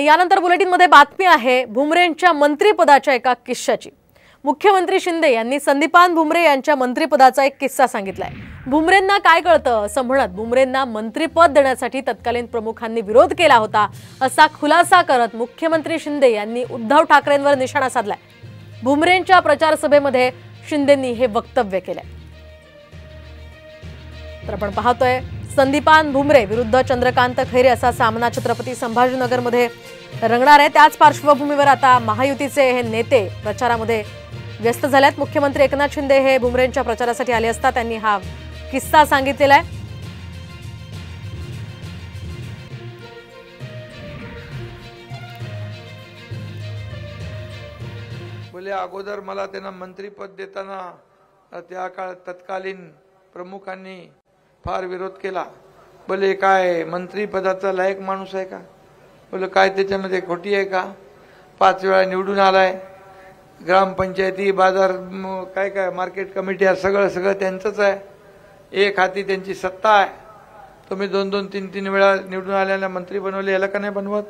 आणि यानंतर बुलेटिनमध्ये बातमी आहे भुमरेंच्या मंत्रिपदाच्या एका किस्साची। मुख्यमंत्री शिंदे यांनी संदीपान भुमरे यांच्या मंत्रिपदाचा एक किस्सा सांगितलाय। भुमरेंना काय कळतं असं म्हणत भुमरेंना मंत्रिपद देण्यासाठी तत्कालीन प्रमुखांनी विरोध केला होता असा खुलासा करत मुख्यमंत्री शिंदे यांनी उद्धव ठाकरेंवर निशाणा साधलाय। भुमरेंच्या प्रचार सभेमध्ये शिंदेंनी हे वक्तव्य केलंय। तर आपण पाहतोय संदीपान भुमरे विरुद्ध चंद्रकांत खैरे असा सामना छत्रपती संभाजीनगरमध्ये रंगणार आहे। त्याच पार्श्वभूमीवर आता महायुतीचे हे नेते प्रचारामध्ये व्यस्त झालेत। मुख्यमंत्री एकनाथ शिंदे हे भुमरेंच्या प्रचारासाठी आले असता त्यांनी हा किस्सा सांगितलेला आहे। बोले अगोदर मला त्यांना मंत्रिपद देताना त्या काळात तत्कालीन प्रमुखांनी फार विरोध केला। बोले काय मंत्रिपदाचा लायक माणूस आहे का? बोले काय त्याच्यामध्ये खोटी आहे का? 5 वेळा निवडून आलाय, ग्रामपंचायती बाजार काय काय मार्केट कमिटी सगळं त्यांचंच आहे, एक हाती त्यांची सत्ता आहे। तुम्ही 2-2, 3-3 वेळा निवडून आल्याला मंत्री बनवले, याला का नाही बनवत?